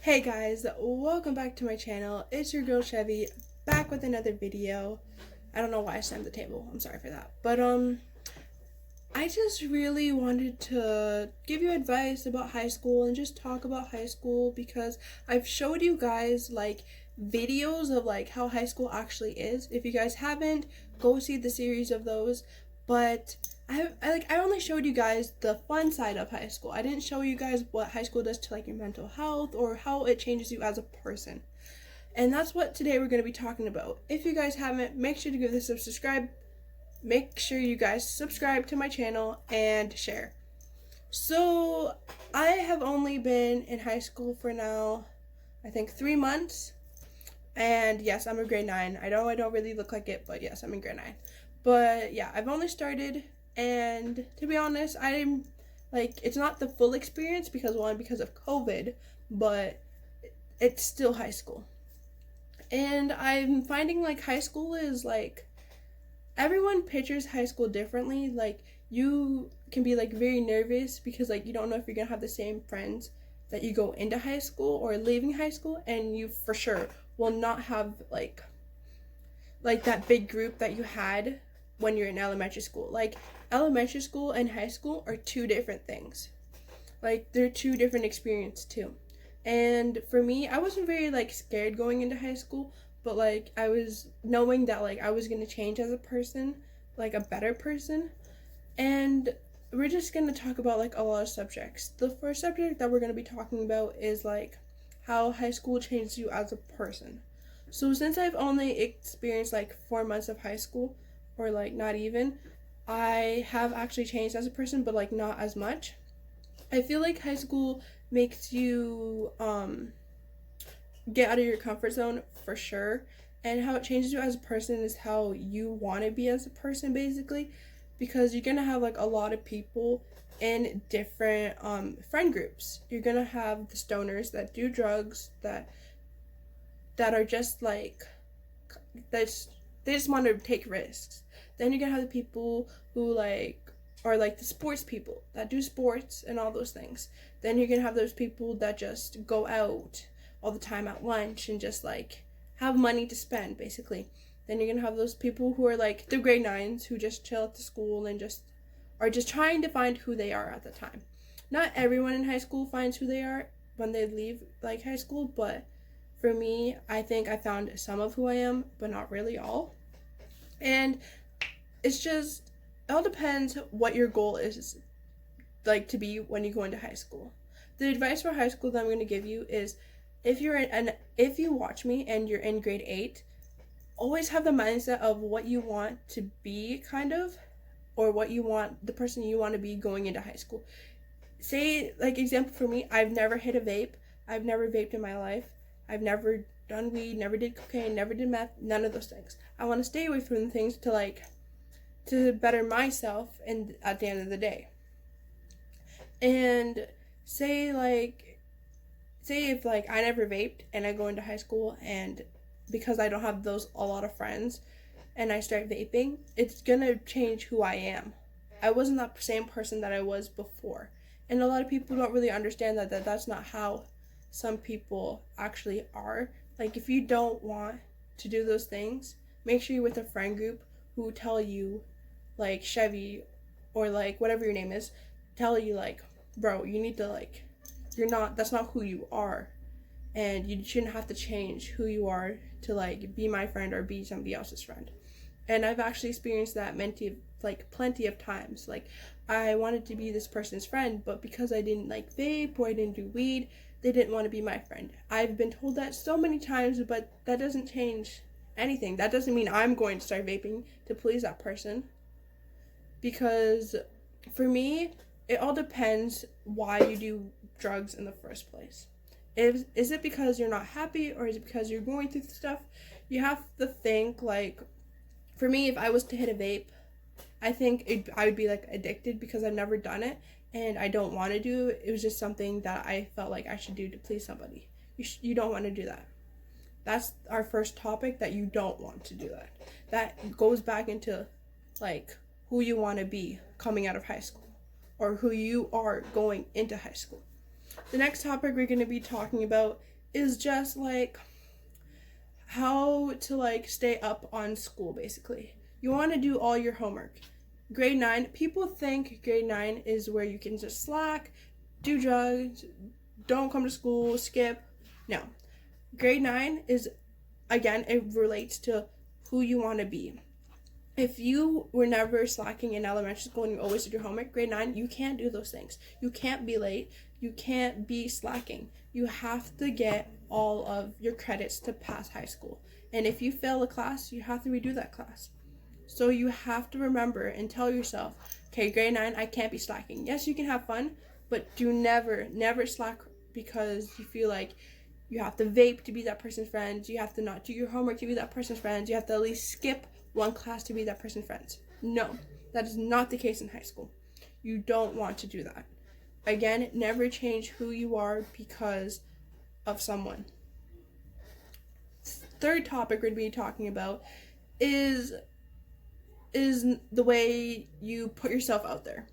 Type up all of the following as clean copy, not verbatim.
Hey guys, welcome back to my channel. It's your girl Chevy, back with another video. I don't know why I slammed the table. I'm sorry for that. But I just really wanted to give you advice about high school and just talk about high school because I've showed you guys like videos of like how high school actually is. If you guys haven't, go see the series of those. But I only showed you guys the fun side of high school. I didn't show you guys what high school does to like your mental health or how it changes you as a person. And that's what today we're going to be talking about. If you guys haven't, make sure to give this a subscribe. Make sure you guys subscribe to my channel and share. So I have only been in high school for now, I think 3 months. And yes, I'm in grade 9. I know I don't really look like it, but yes, I'm in grade 9. But yeah, I've only started, and to be honest, I'm like, it's not the full experience because of COVID, but it's still high school. And I'm finding like high school is like, everyone pictures high school differently. Like, you can be like very nervous because like you don't know if you're gonna have the same friends that you go into high school or leaving high school, and you for sure will not have like that big group that you had when you're in elementary school. Like, elementary school and high school are two different things. Like, they're two different experiences too. And for me, I wasn't very like scared going into high school, but like I was knowing that like I was gonna change as a person, like a better person. And we're just gonna talk about like a lot of subjects. The first subject that we're gonna be talking about is like how high school changed you as a person. So since I've only experienced like 4 months of high school, or like not even, I have actually changed as a person, but like not as much. I feel like high school makes you get out of your comfort zone for sure, and how it changes you as a person is how you want to be as a person, basically, because you're gonna have like a lot of people in different friend groups. You're gonna have the stoners that do drugs, that are just like they just want to take risks. Then you're gonna have the people who like are like the sports people that do sports and all those things. Then you're gonna have those people that just go out all the time at lunch and just like have money to spend, basically. Then you're gonna have those people who are like the grade 9s who just chill at the school and just are just trying to find who they are at the time. Not everyone in high school finds who they are when they leave like high school, but for me, I think I found some of who I am, but not really all. And it's just, it all depends what your goal is like to be when you go into high school. The advice for high school that I'm going to give you is, if you watch me and you're in grade 8, always have the mindset of what you want to be, kind of, or what you want, the person you want to be going into high school. Say, like, example for me, I've never hit a vape. I've never vaped in my life. I've never done weed, never did cocaine, never did meth, none of those things. I want to stay away from the things to better myself and at the end of the day. And say if like I never vaped and I go into high school, and because I don't have a lot of friends, and I start vaping, it's gonna change who I am. I wasn't that same person that I was before. And a lot of people don't really understand that that's not how some people actually are. Like, if you don't want to do those things, make sure you're with a friend group who tell you, like Chevy or like whatever your name is, tell you like, bro, you need to like, that's not who you are, and you shouldn't have to change who you are to like be my friend or be somebody else's friend. And I've actually experienced that plenty of times. Like, I wanted to be this person's friend, but because I didn't like vape or I didn't do weed, they didn't want to be my friend. I've been told that so many times, but that doesn't change anything. That doesn't mean I'm going to start vaping to please that person. Because for me, it all depends why you do drugs in the first place. Is it because you're not happy, or is it because you're going through stuff? You have to think, like, for me, if I was to hit a vape, I think I would be like addicted because I've never done it and I don't want to do. It was just something that I felt like I should do to please somebody. You don't want to do that. That's our first topic, that you don't want to do that. That goes back into like who you want to be coming out of high school, or who you are going into high school. The next topic we're going to be talking about is just like how to like stay up on school. Basically, you want to do all your homework. Grade 9, people think grade 9 is where you can just slack, do drugs, don't come to school, skip. No. Grade 9 is, again, it relates to who you want to be. If you were never slacking in elementary school and you always did your homework, grade 9, you can't do those things. You can't be late. You can't be slacking. You have to get all of your credits to pass high school. And if you fail a class, you have to redo that class. So you have to remember and tell yourself, okay, grade 9, I can't be slacking. Yes, you can have fun, but do never slack because you feel like you have to vape to be that person's friend. You have to not do your homework to be that person's friend. You have to at least skip one class to be that person's friend. No, that is not the case in high school. You don't want to do that. Again, never change who you are because of someone. Third topic we're going to be talking about is the way you put yourself out there.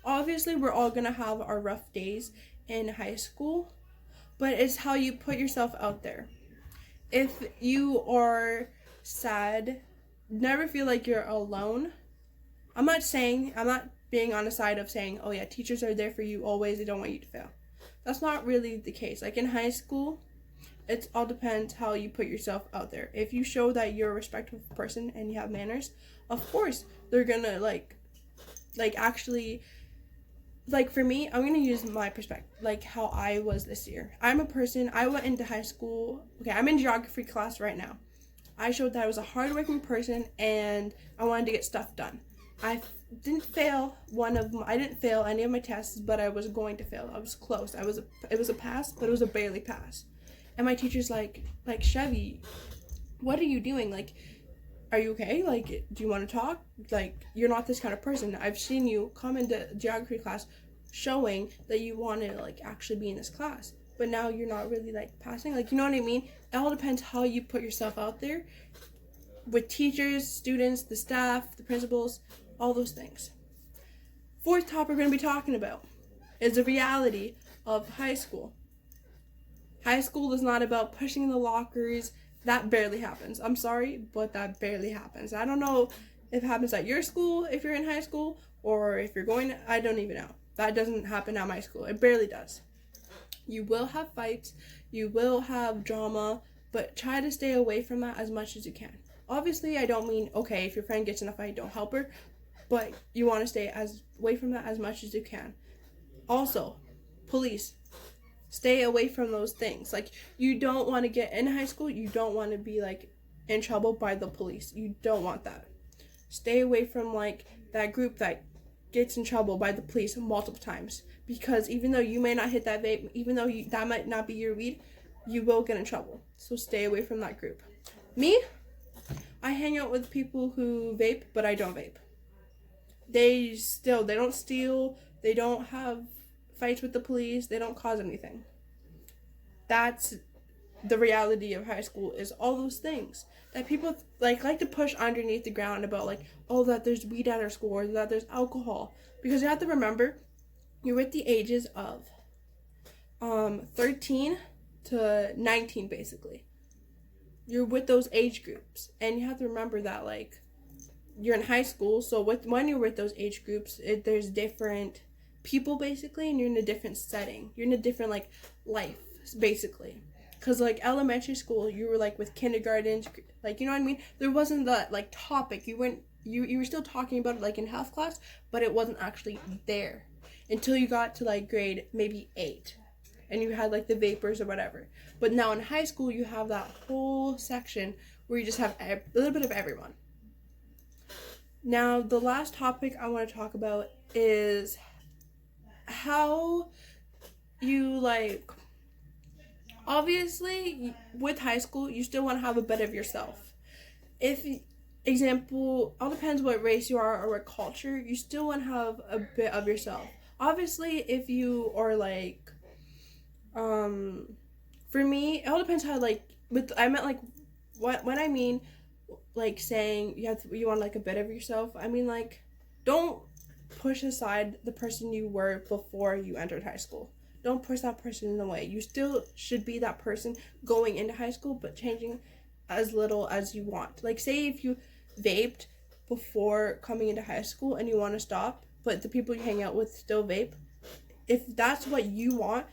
Obviously, we're all going to have our rough days in high school, but it's how you put yourself out there. If you are sad, never feel like you're alone. I'm not being on the side of saying, oh yeah, teachers are there for you always, they don't want you to fail. That's not really the case. Like in high school, it all depends how you put yourself out there. If you show that you're a respectful person and you have manners, of course they're gonna like actually, like for me, I'm gonna use my perspective, like how I was this year. I'm a person, I went into high school, okay, I'm in geography class right now. I showed that I was a hardworking person and I wanted to get stuff done. I didn't fail any of my tests, but I was going to fail. I was close. It was a pass, but it was a barely pass. And my teacher's like, Chevy, what are you doing? Like, are you okay? Like, do you want to talk? Like, you're not this kind of person. I've seen you come into geography class showing that you want to, like, actually be in this class. But now you're not really, like, passing. Like, you know what I mean? It all depends how you put yourself out there with teachers, students, the staff, the principals, all those things. Fourth topic we're going to be talking about is the reality of high school. High school is not about pushing in the lockers. That barely happens. I'm sorry, but that barely happens. I don't know if it happens at your school if you're in high school, or if you're going, I don't even know. That doesn't happen at my school. It barely does. You will have fights, you will have drama, but try to stay away from that as much as you can. Obviously, I don't mean, okay, if your friend gets in a fight, don't help her, but you want to stay away from that as much as you can. Also, police. Stay away from those things. Like, you don't want to get in high school, you don't want to be, like, in trouble by the police. You don't want that. Stay away from, like, that group that gets in trouble by the police multiple times. Because even though you may not hit that vape, even though that might not be your weed, you will get in trouble. So stay away from that group. Me, I hang out with people who vape, but I don't vape. They don't steal, they don't have fights with the police, they don't cause anything. That's the reality of high school, is all those things that people like to push underneath the ground about, like, oh, that there's weed at our school, or that there's alcohol. Because you have to remember, you're with the ages of 13 to 19, basically. You're with those age groups, and you have to remember that, like, you're in high school, so when you're with those age groups, there's different people, basically, and you're in a different setting. You're in a different, like, life, basically. Because, like, elementary school, you were, like, with kindergarten, like, you know what I mean? There wasn't that, like, topic. You were still talking about it, like, in health class, but it wasn't actually there until you got to, like, grade maybe 8, and you had, like, the vapors or whatever. But now in high school, you have that whole section where you just have a little bit of everyone. Now, the last topic I want to talk about is how you, like, obviously, with high school, you still want to have a bit of yourself. Example, all depends what race you are or what culture, you still want to have a bit of yourself. Obviously, if you are, like, for me, it all depends how, like, but I meant like when I mean like saying you want like a bit of yourself. I mean like don't push aside the person you were before you entered high school. Don't push that person in the way. You still should be that person going into high school, but changing as little as you want. Like say if you vaped before coming into high school and you want to stop, but the people you hang out with still vape, if that's what you want,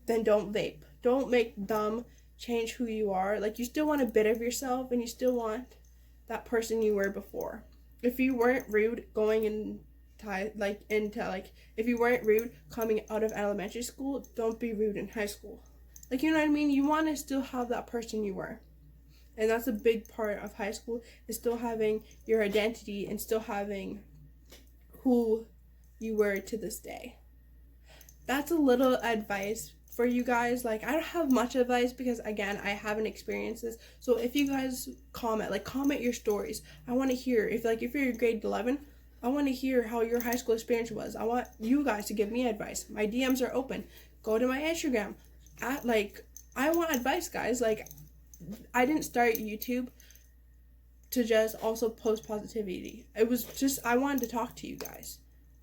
then don't vape. Don't make them change who you are. Like you still want a bit of yourself and you still want that person you were before. If you weren't rude going into if you weren't rude coming out of elementary school, don't be rude in high school. Like you know what I mean? You want to still have that person you were. And that's a big part of high school, is still having your identity and still having who you were to this day. That's a little advice for you guys. Like I don't have much advice because again I haven't experienced this. So if you guys comment your stories. I want to hear if you're in grade 11, I want to hear how your high school experience was. I want you guys to give me advice. My DMs are open. Go to my Instagram. I want advice, guys. Like I didn't start YouTube to just also post positivity. It was just I wanted to talk to you guys.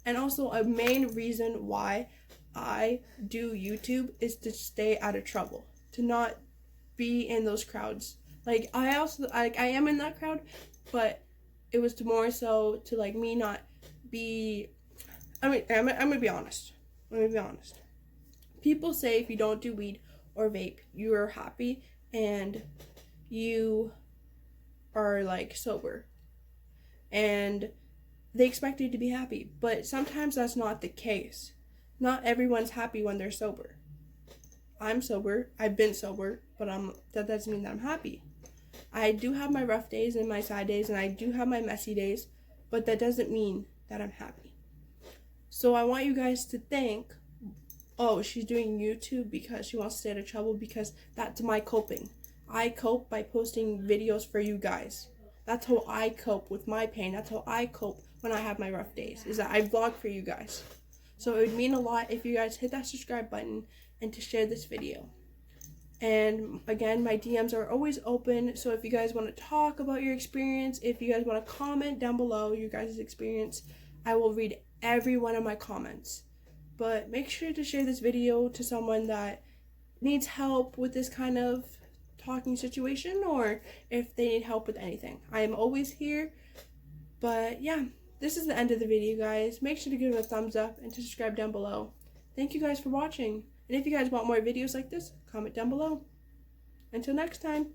And also a main reason why I do YouTube is to stay out of trouble, to not be in those crowds. Like I am in that crowd, but it was more so to like me not be. I mean, I'm gonna be honest. People say if you don't do weed or vape, you are happy and you are like sober, and they expect you to be happy, but sometimes that's not the case. Not everyone's happy when they're sober. I'm sober. I've been sober, but that doesn't mean that I'm happy. I do have my rough days and my sad days, and I do have my messy days, but that doesn't mean that I'm happy. So I want you guys to think, oh, she's doing YouTube because she wants to stay out of trouble, because that's my coping. I cope by posting videos for you guys. That's how I cope with my pain. That's how I cope when I have my rough days, is that I vlog for you guys. So it would mean a lot if you guys hit that subscribe button and to share this video. And again, my DMs are always open, so if you guys want to talk about your experience, if you guys want to comment down below your guys' experience, I will read every one of my comments. But make sure to share this video to someone that needs help with this kind of talking situation, or if they need help with anything. I am always here. But yeah, this is the end of the video, guys. Make sure to give it a thumbs up and to subscribe down below. Thank you guys for watching. And if you guys want more videos like this, comment down below. Until next time.